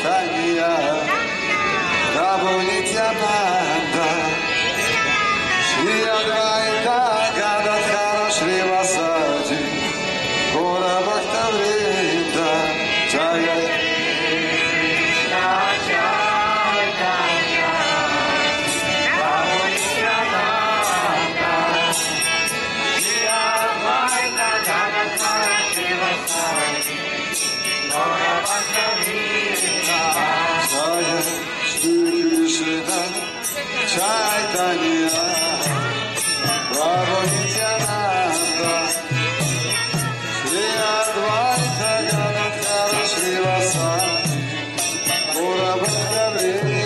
Chaitanya Prabhu Nityananda Shri Advaita Gadadhara Srivasadi Gaura Bhakta Vrinda Jaya Chaitanya, Prabhu Nityananda, Shri Advaita Gadadhara Srivasadi, Gaura Bhakta Vrinda.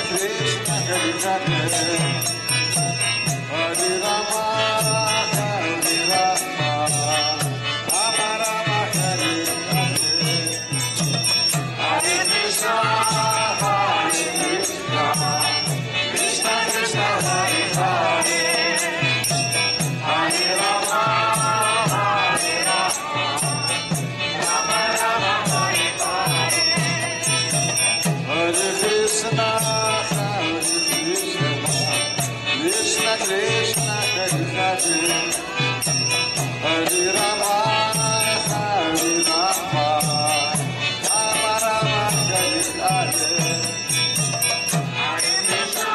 Krishna, Hare Hare, Hare Rama, Hare Rama, Rama Rama, Hare Hare, Hare Krishna, Krishna Krishna, Hare Hare, Hare Rama, Hare Rama, Rama Rama, Hare Hare, Hare Krishna, Krishna Krishna, Hare Hare, Hare Rama, Hare Rama, Rama Rama, Hare Hare, Hare Krishna,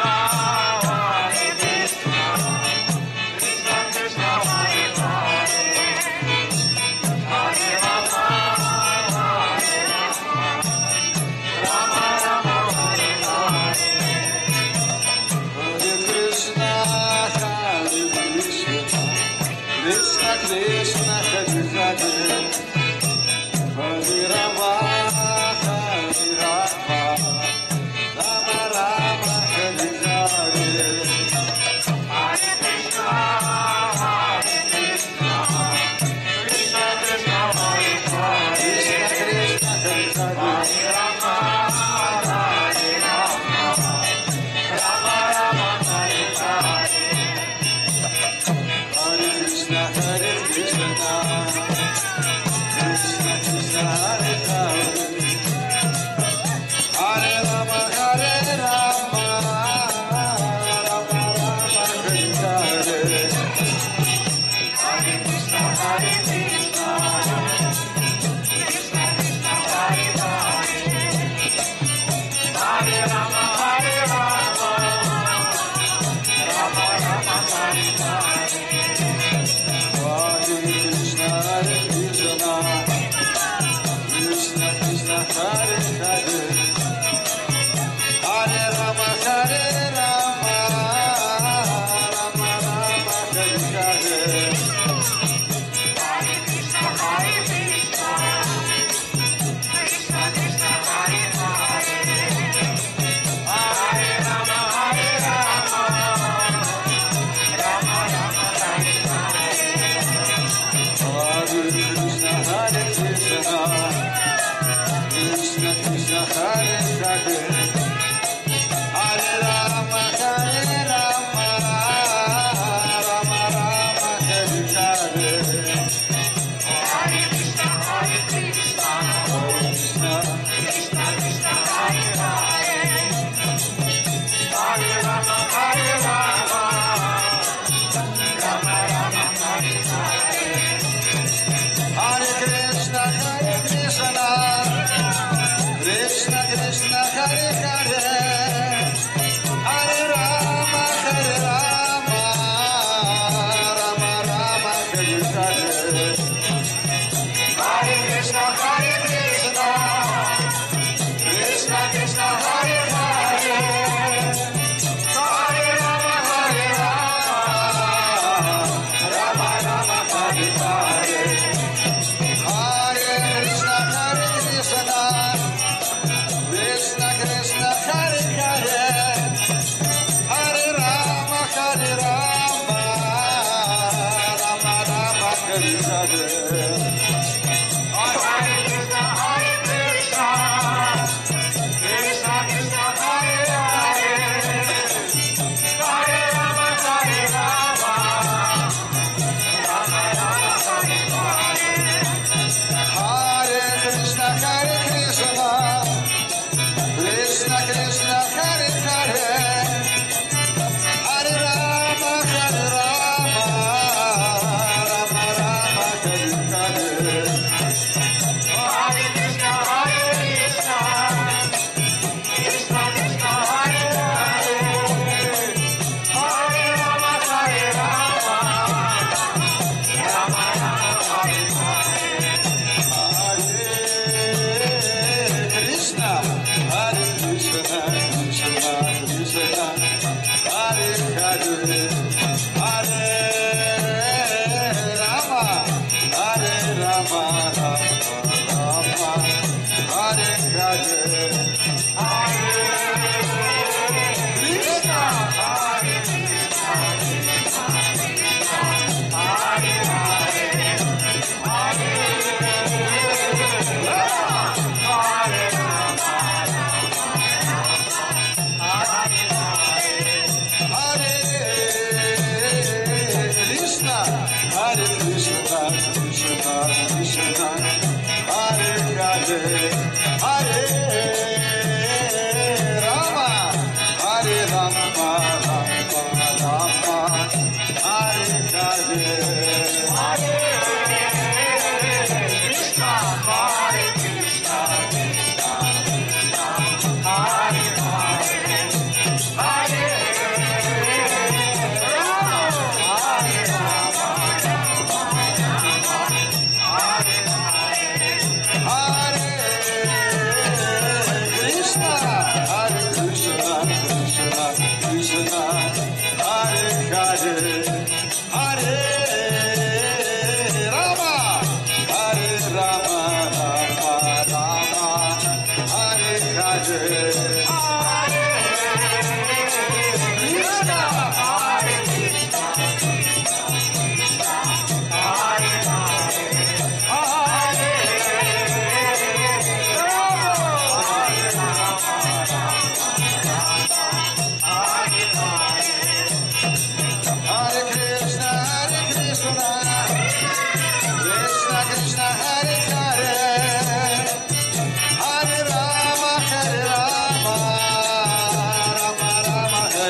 Krishna Krishna, Hare Hare, Hare Rama, Hare Rama, Rama Rama, Hare Hare, Hare Krishna, Krishna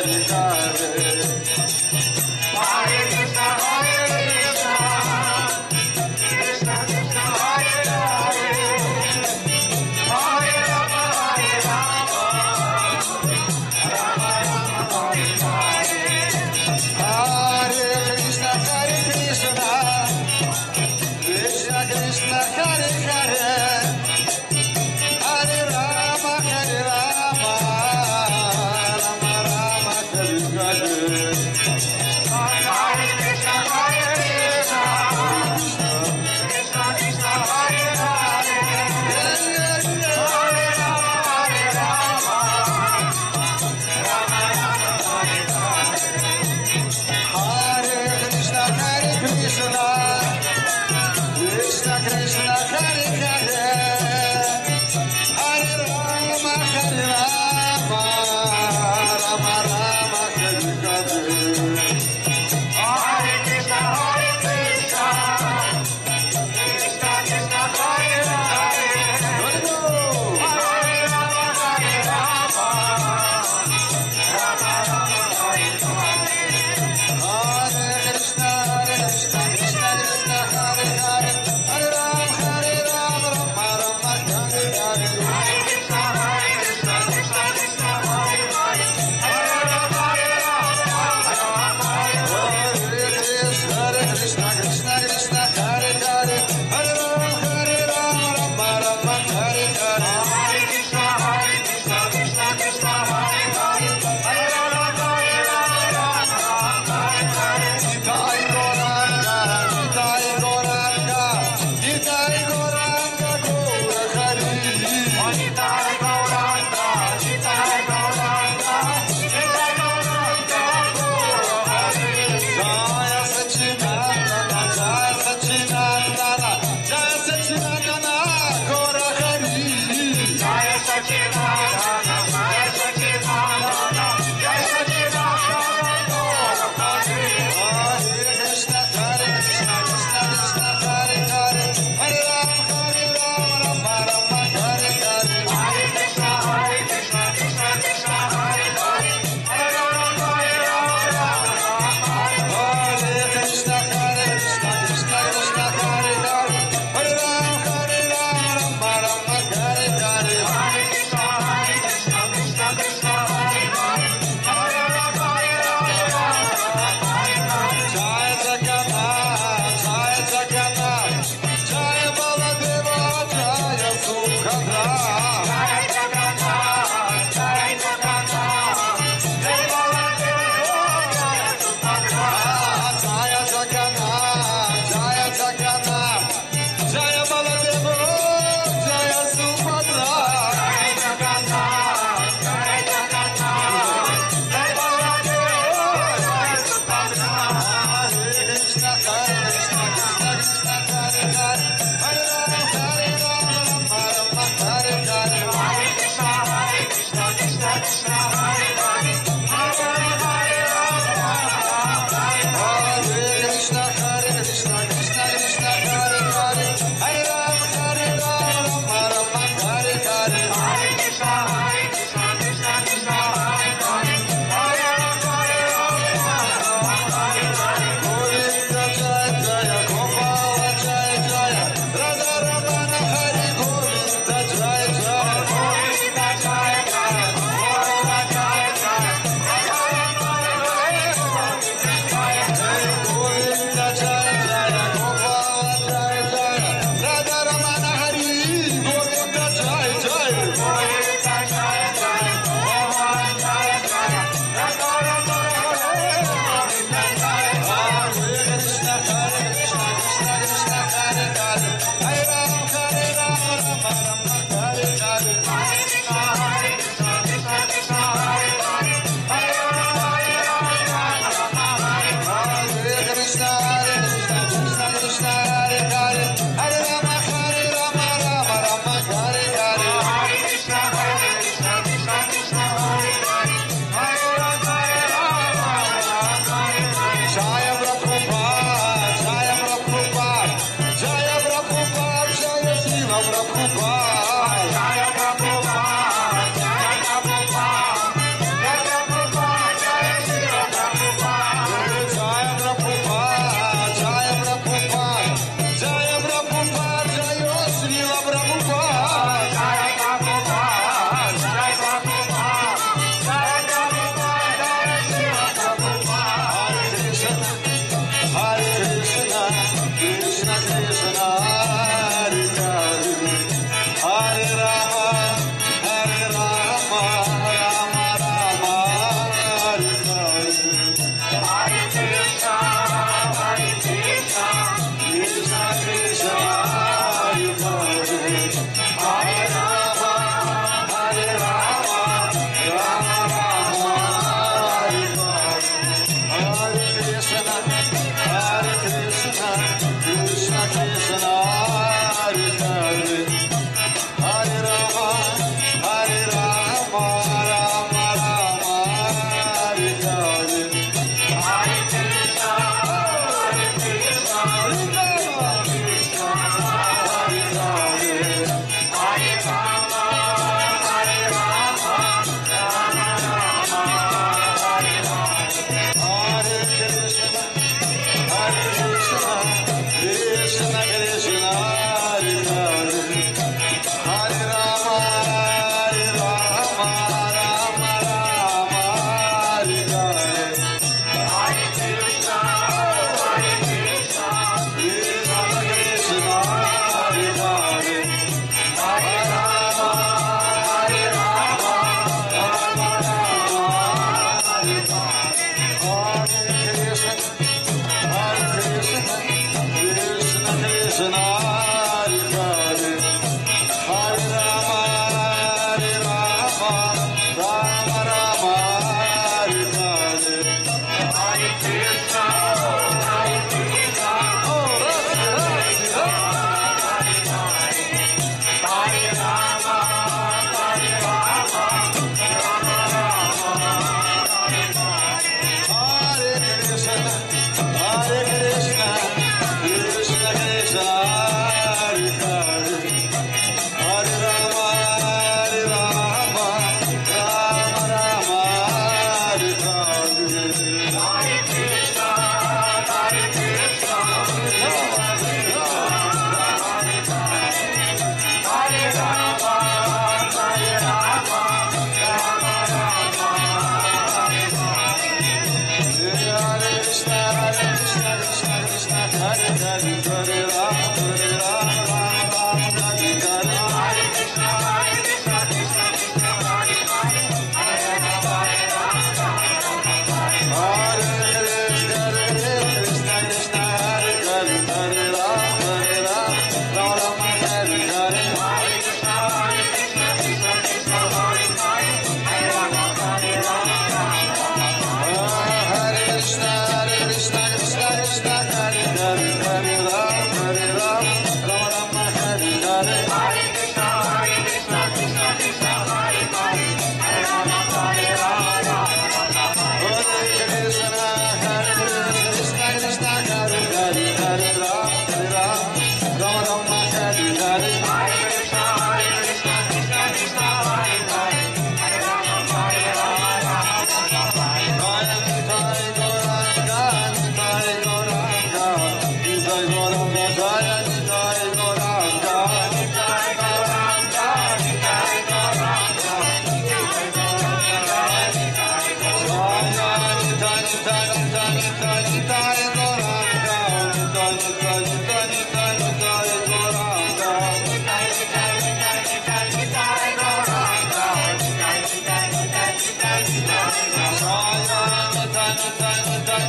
Hare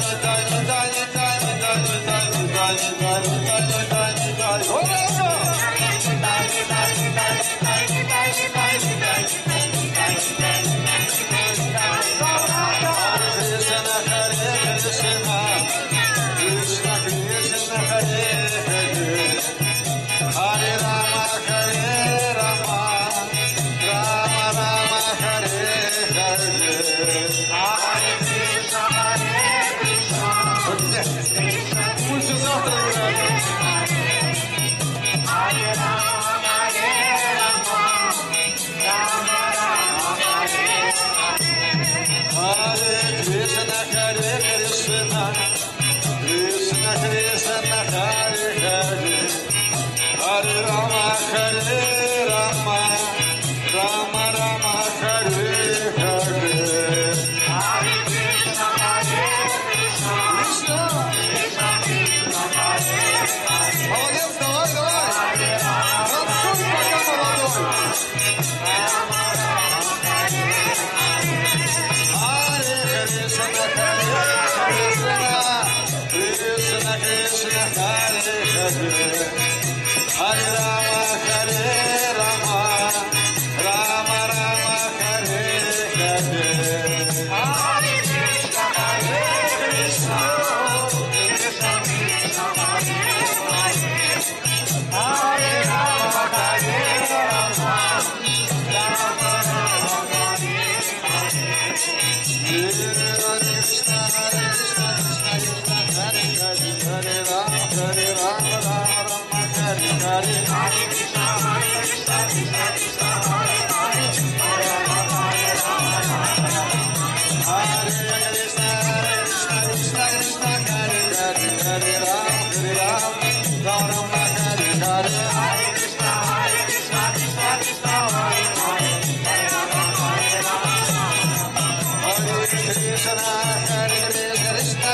Hare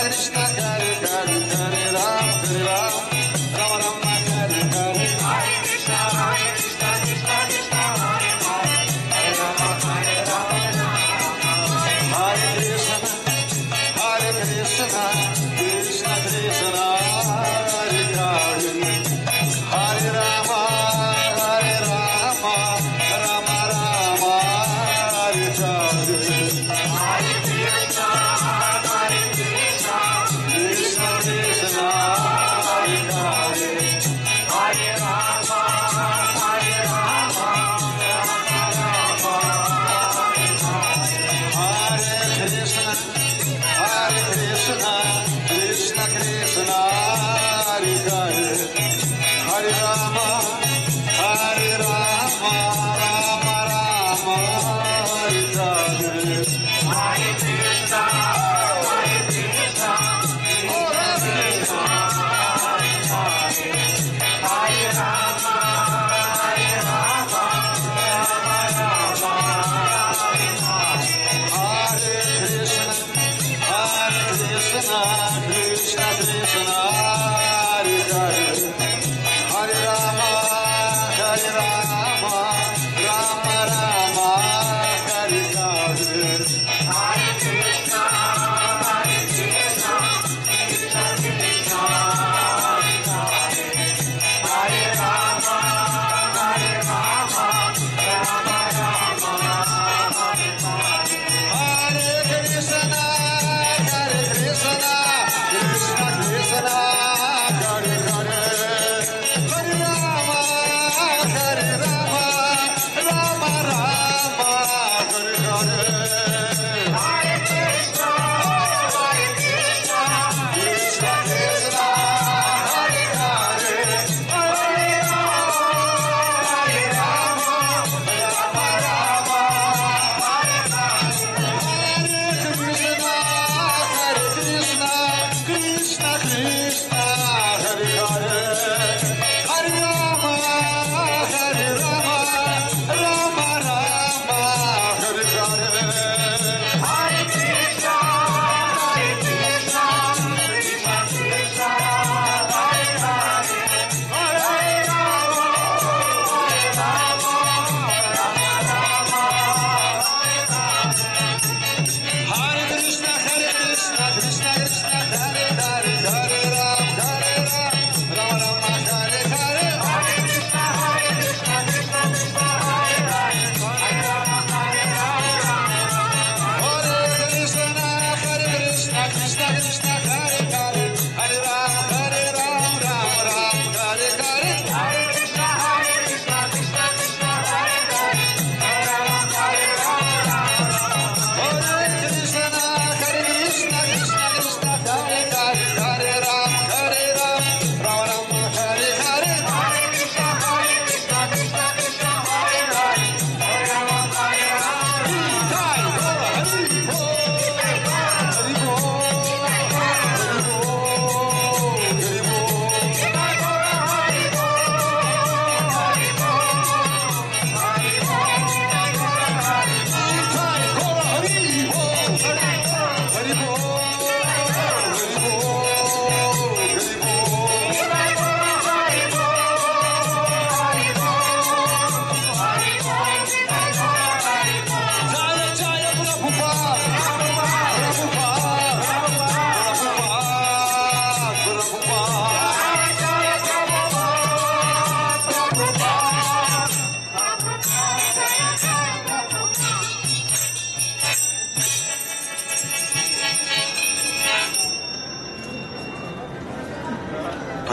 Krishna,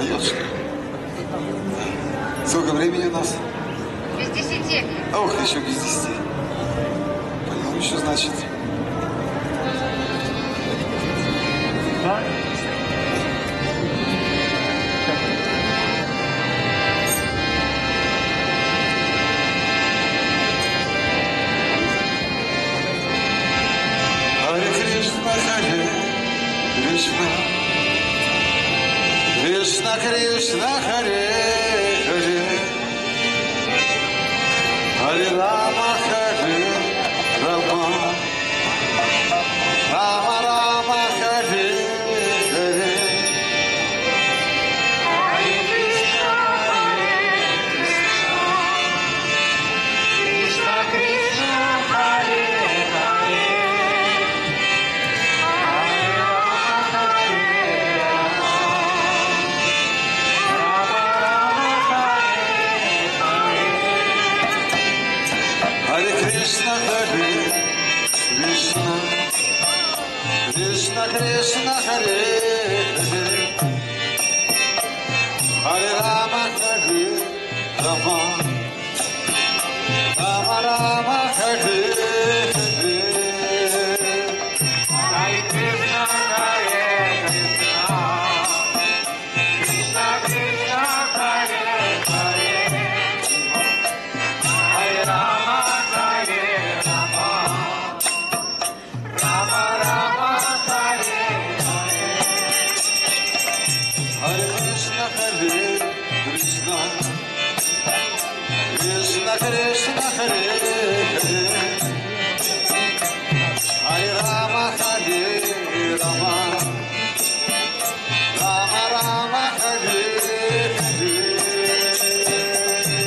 поет, что ли? Сколько времени у нас? Без 10. Ох, еще без 10. Понял, еще значит. Харе Кришна, Харе Кришна, Кришна Кришна, Харе Харе, Харе Рама, Харе Рама, Рама Рама, Харе Харе. Харе Кришна, Кришна Кришна, Харе Харе, Харе Рама, Рама Рама, Харе Харе. Харе Кришна, Харе Кришна, Кришна Кришна, Харе Харе, Харе Рама, Харе Рама, Рама Рама, Харе Харе. Харе Кришна, Харе Кришна, Кришна Кришна, Харе Харе, Харе Рама, Харе Рама, Рама Рама, Харе Харе. Харе Кришна, Харе Кришна, Кришна Кришна, Харе Харе, Харе Рама, Харе Рама, Рама Рама, Харе Харе.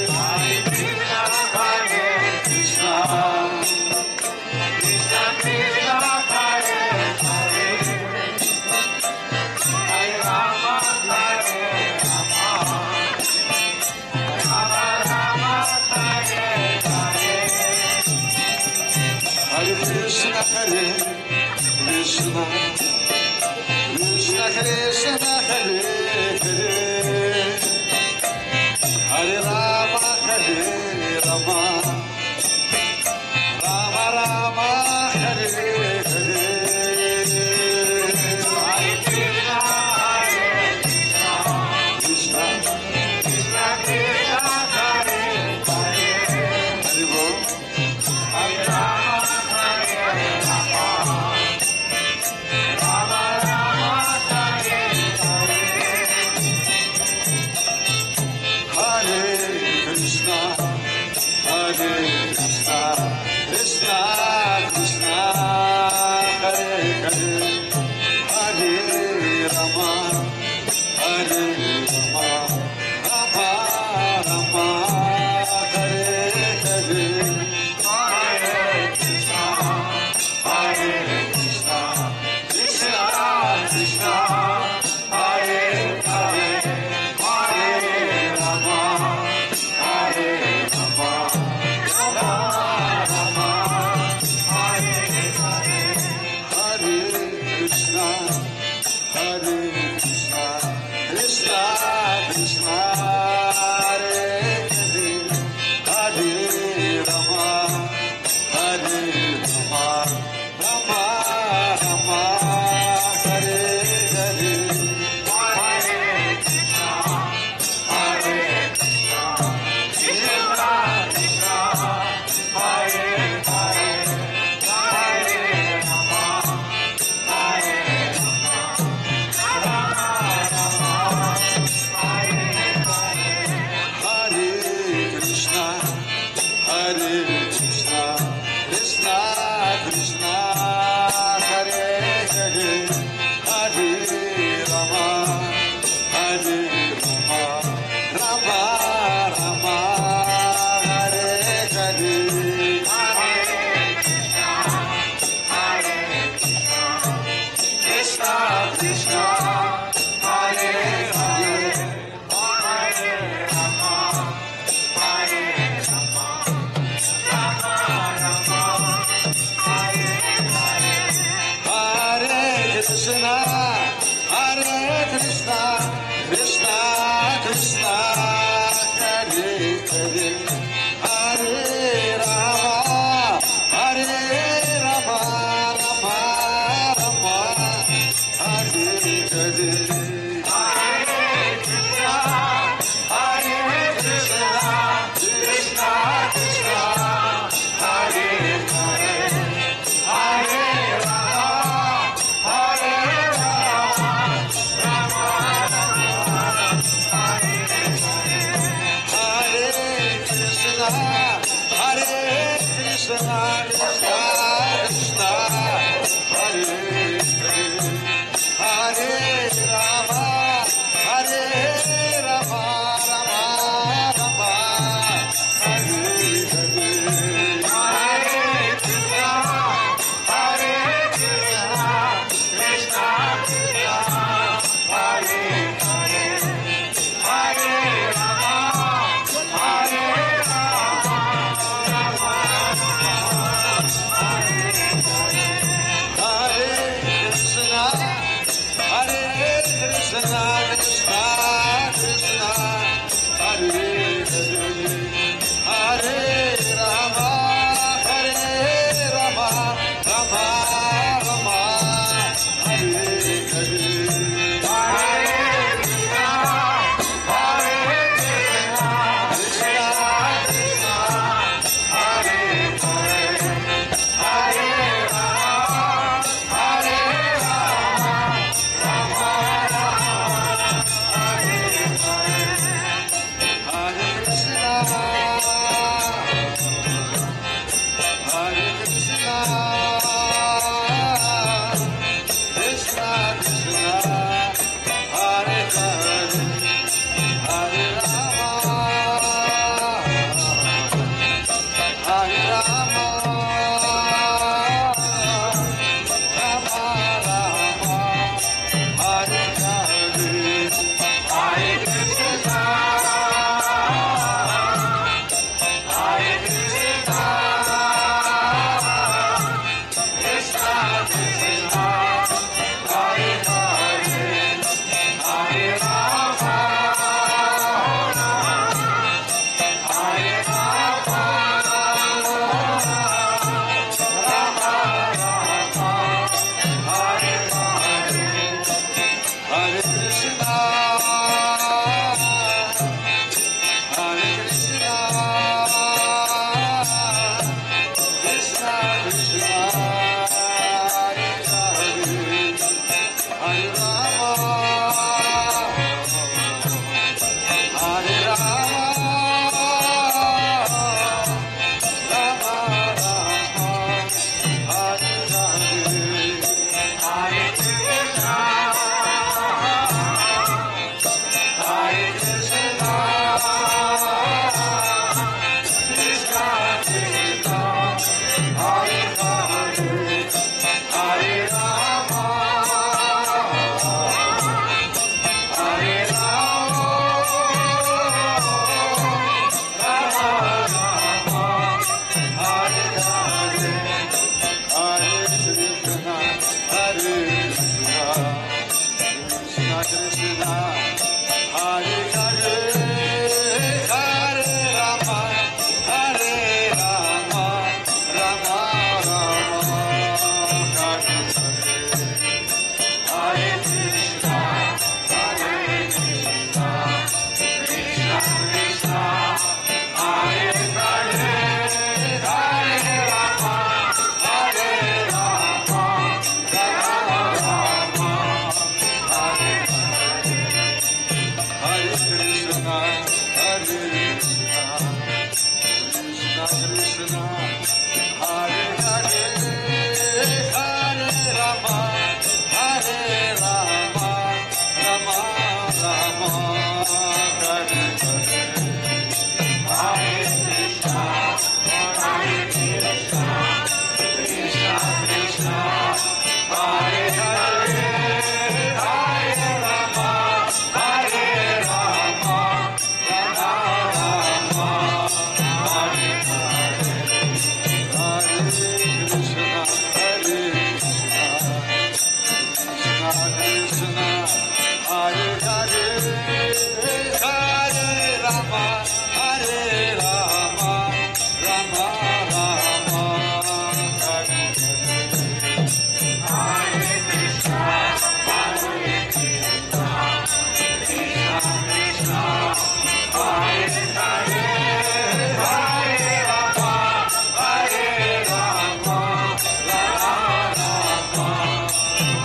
Харе Кришна, Харе Кришна, Кришна Кришна, Харе Харе, Харе Рама, Харе Рама, Рама Рама, Харе Харе. Харе Кришна, Харе Кришна, Кришна Кришна, Харе Харе, Харе Рама, Харе Рама, Рама Рама, Харе Харе. Харе Кришна, Харе Кришна, Кришна, Кришна Кришна, Харе Харе, Харе Бог. Харе Рама, Харе Рама, Рама Рама, Харе Харе. Hare Krishna, Hare Krishna, Krishna Krishna, Hare Hare, Hare Rama, Hare Rama, Rama Rama, Hare Hare. Hare Krishna, Hare Krishna, Krishna Krishna, Hare Hare, Hare Rama, Hare Rama, Rama Rama, Hare Hare. Hare Krishna, Hare Krishna, Krishna Krishna, Hare Hare, Hare Rama, Hare Rama, Rama Rama, Hare Hare. Hare Krishna, Hare Krishna, Krishna Krishna, Hare Hare, Hare Rama, Hare Rama, Rama Rama, Hare Hare. Hare Krishna, Hare Krishna, Krishna Krishna, Hare Hare, Hare Rama, Hare Rama, Rama Rama, Hare Hare. Hare Krishna, Hare Krishna, Krishna Krishna, Hare Hare, Hare Rama, Hare Rama, Rama Rama, Hare Hare. Hare Krishna, Hare Krishna, Krishna Hare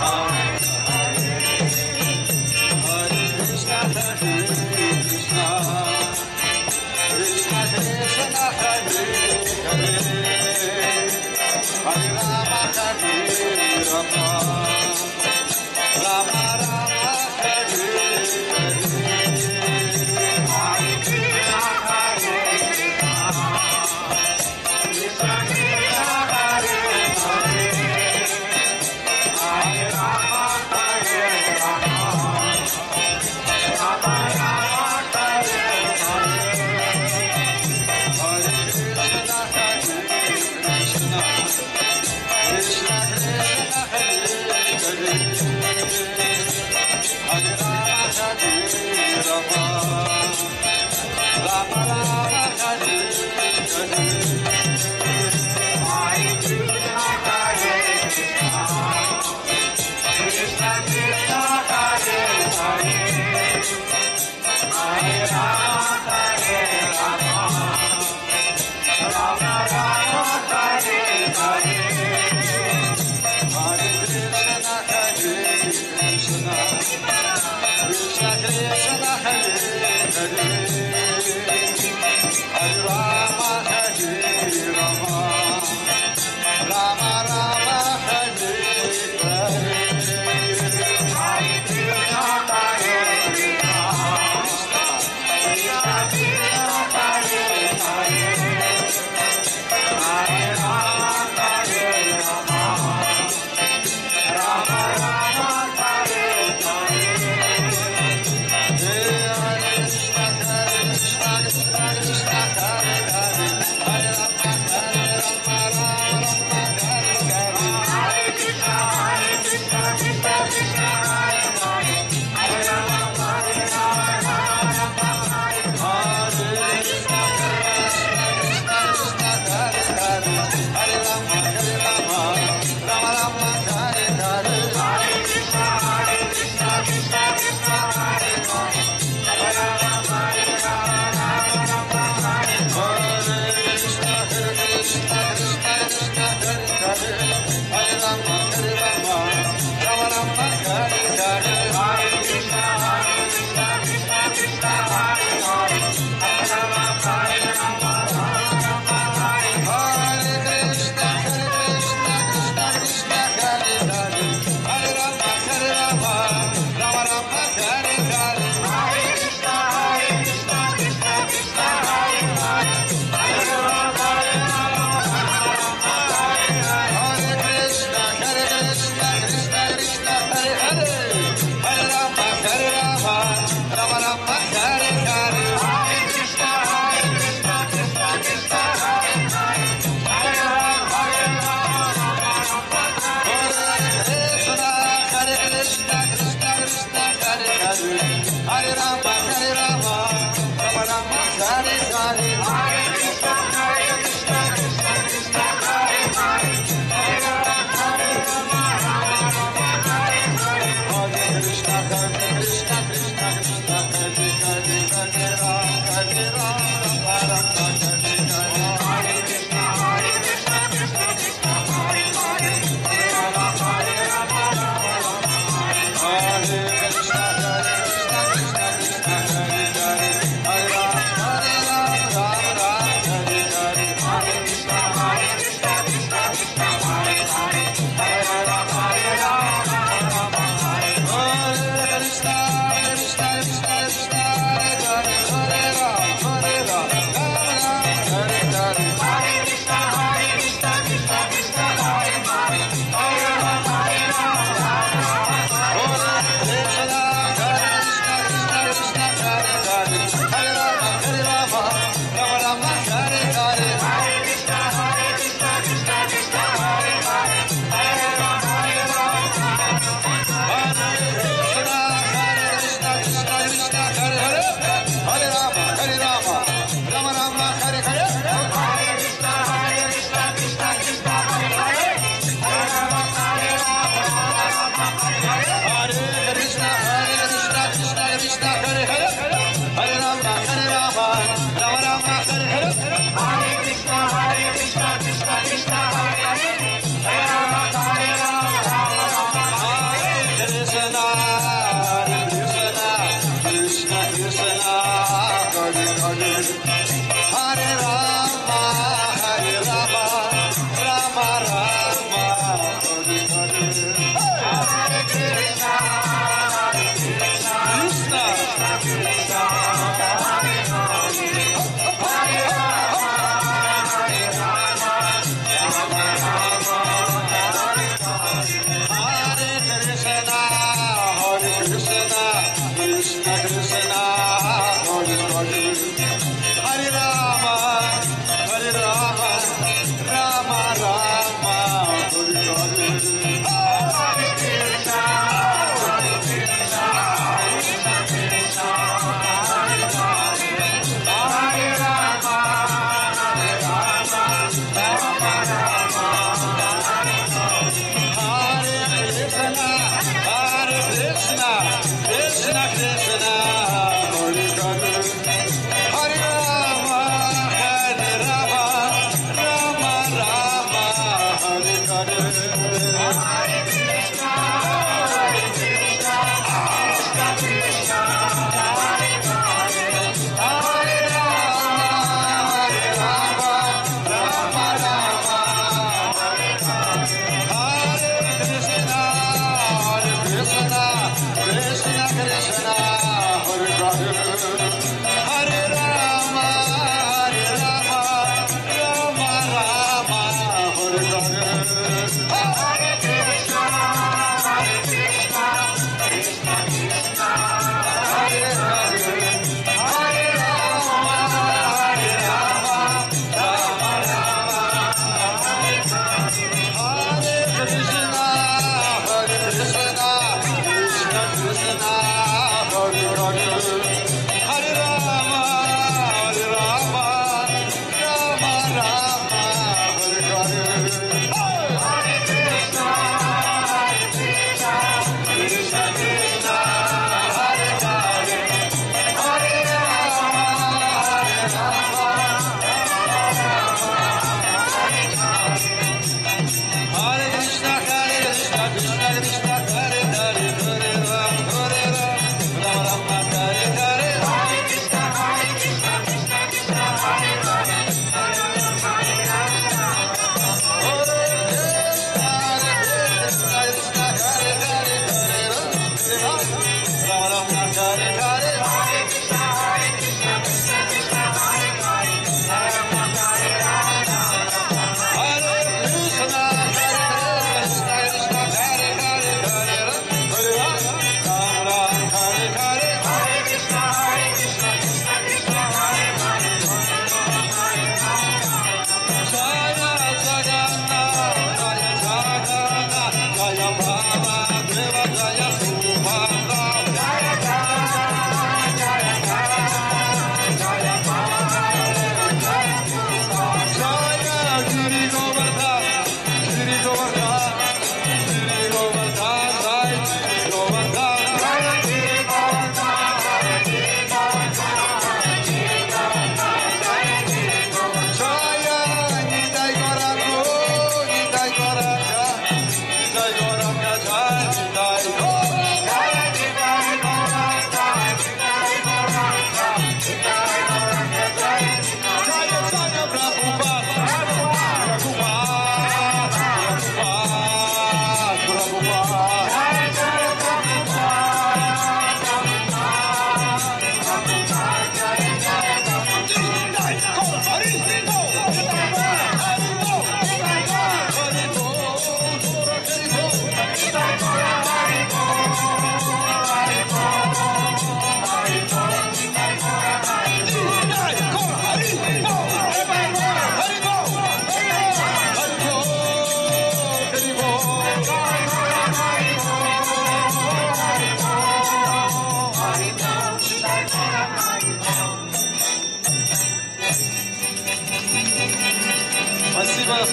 Hare Krishna, Hare Hare, Hare Rama, Hare Rama, Rama Rama, Hare Hare. Krishna Krishna, Hare Hare, Hare Rama, Hare Rama, Rama Rama, Hare Hare.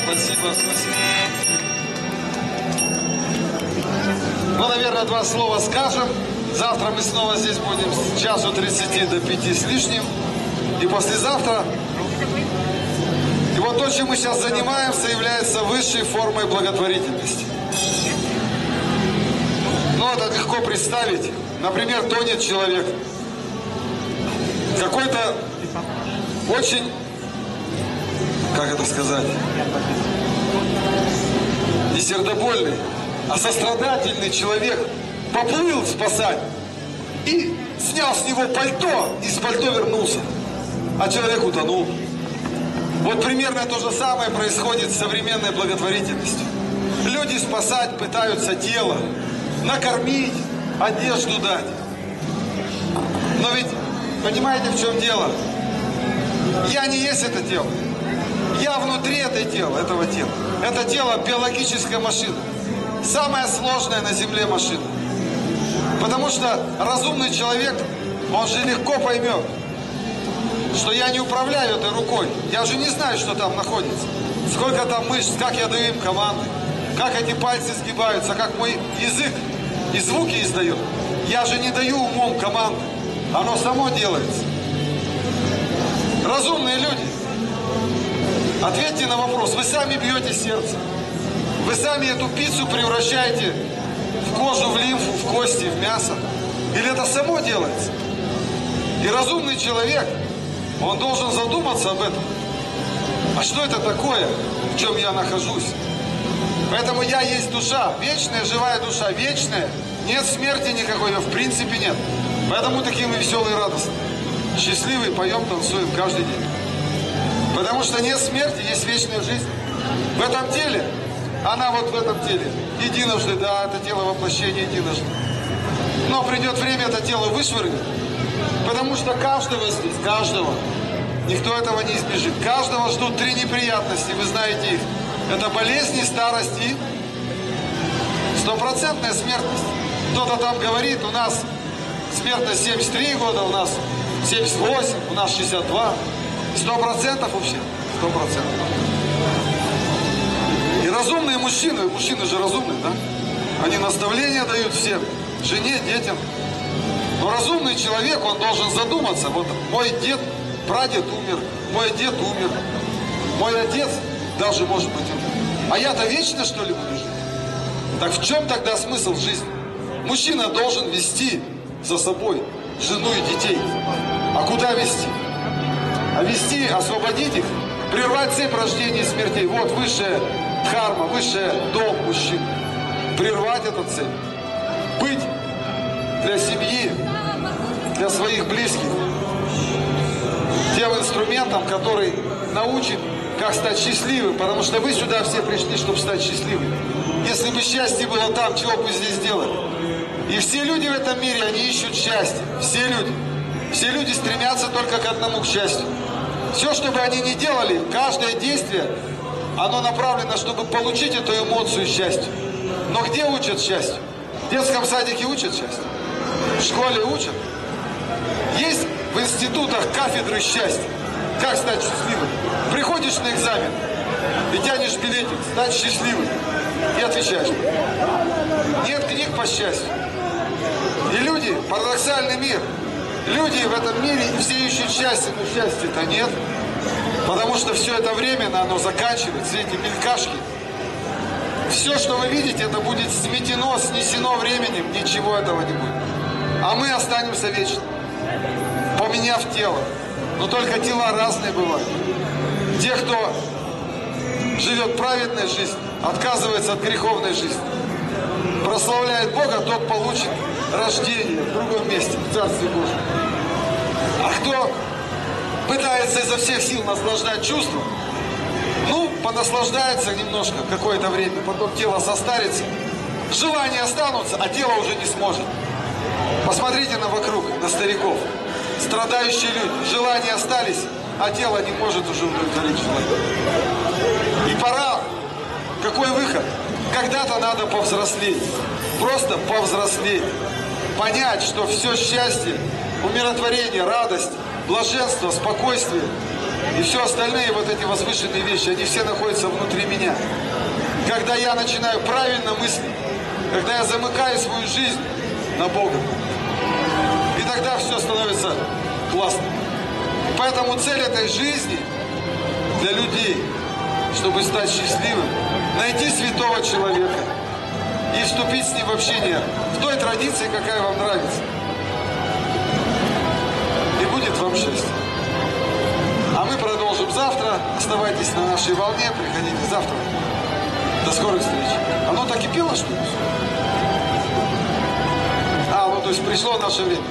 Спасибо. Ну, наверное, два слова скажем. Завтра мы снова здесь будем с часу 30 до 5 с лишним. И послезавтра. И вот то, чем мы сейчас занимаемся, является высшей формой благотворительности. Ну, это легко представить. Например, тонет человек. Какой-то очень, как это сказать, не сердобольный, а сострадательный человек поплыл спасать и снял с него пальто, и с пальто вернулся, а человек утонул. Вот примерно то же самое происходит с современной благотворительностью. Люди спасать пытаются тело, накормить, одежду дать. Но ведь, понимаете, в чем дело? Я не есть это тело. Я внутри этого тела. Это тело биологическая машина. Самая сложная на Земле машина. Потому что разумный человек, он же легко поймет, что я не управляю этой рукой. Я же не знаю, что там находится. Сколько там мышц, как я даю им команды, как эти пальцы сгибаются, как мой язык и звуки издает. Я же не даю умом команды. Оно само делается. Разумные люди, ответьте на вопрос. Вы сами бьете сердце. Вы сами эту пиццу превращаете в кожу, в лимфу, в кости, в мясо. Или это само делается? И разумный человек, он должен задуматься об этом. А что это такое, в чем я нахожусь? Поэтому я есть душа, вечная, живая душа, вечная. Нет смерти никакой, ее в принципе нет. Поэтому такие мы веселые и радостные. Счастливые, поем, танцуем каждый день. Потому что нет смерти, есть вечная жизнь. В этом теле, она вот в этом теле, единожды, да, это тело воплощения единожды. Но придет время, это тело вышвырнет. Потому что каждого здесь, каждого, никто этого не избежит. Каждого ждут 3 неприятности, вы знаете их. Это болезни, старость и 100% смертность. Кто-то там говорит, у нас смертность 73 года, у нас 78, у нас 62. 100% вообще, 100%. И разумные мужчины же разумные, да? Они наставления дают всем, жене, детям. Но разумный человек, он должен задуматься. Вот мой дед, прадед умер, мой дед умер, мой отец даже может быть умер. А я-то вечно, что ли, буду жить? Так в чем тогда смысл жизни? Мужчина должен вести за собой жену и детей. А куда вести? А вести, освободить их, прервать цепь рождения и смертей. Вот высшая дхарма, высшая дом мужчин. Прервать эту цепь. Быть для семьи, для своих близких тем инструментом, который научит, как стать счастливым. Потому что вы сюда все пришли, чтобы стать счастливыми. Если бы счастье было там, чего бы здесь делать? И все люди в этом мире, они ищут счастье. Все люди. Все люди стремятся только к одному, к счастью. Все, что бы они ни делали, каждое действие, оно направлено, чтобы получить эту эмоцию счастья. Но где учат счастью? В детском садике учат счастью? В школе учат? Есть в институтах кафедры счастья. Как стать счастливым? Приходишь на экзамен и тянешь билетик, стать счастливым. И отвечаешь. Нет книг по счастью. И люди, парадоксальный мир, люди в этом мире все ищут счастье, но счастья-то нет. Потому что все это временно, оно заканчивается, все эти мелькашки. Все, что вы видите, это будет сметено, снесено временем, ничего этого не будет. А мы останемся вечно, поменяв тело. Но только тела разные бывают. Те, кто живет праведной жизнью, отказывается от греховной жизни, прославляет Бога, тот получит рождение в другом месте, в Царстве Божьем. А кто пытается изо всех сил наслаждать чувством, ну, понаслаждается немножко какое-то время, потом тело состарится, желания останутся, а тело уже не сможет. Посмотрите на вокруг, на стариков, страдающие люди, желания остались, а тело не может уже удовлетворить человека. И пора, какой выход? Когда-то надо повзрослеть, просто повзрослеть, понять, что все счастье, умиротворение, радость, блаженство, спокойствие и все остальные вот эти возвышенные вещи, они все находятся внутри меня. Когда я начинаю правильно мыслить, когда я замыкаю свою жизнь на Бога, и тогда все становится классно. Поэтому цель этой жизни для людей, чтобы стать счастливым, найти святого человека и вступить с ним в общение в той традиции, какая вам нравится. И будет вам счастье. А мы продолжим завтра. Оставайтесь на нашей волне, приходите завтра. До скорых встреч. Оно так и пело, что ли? Ну то есть пришло наше время.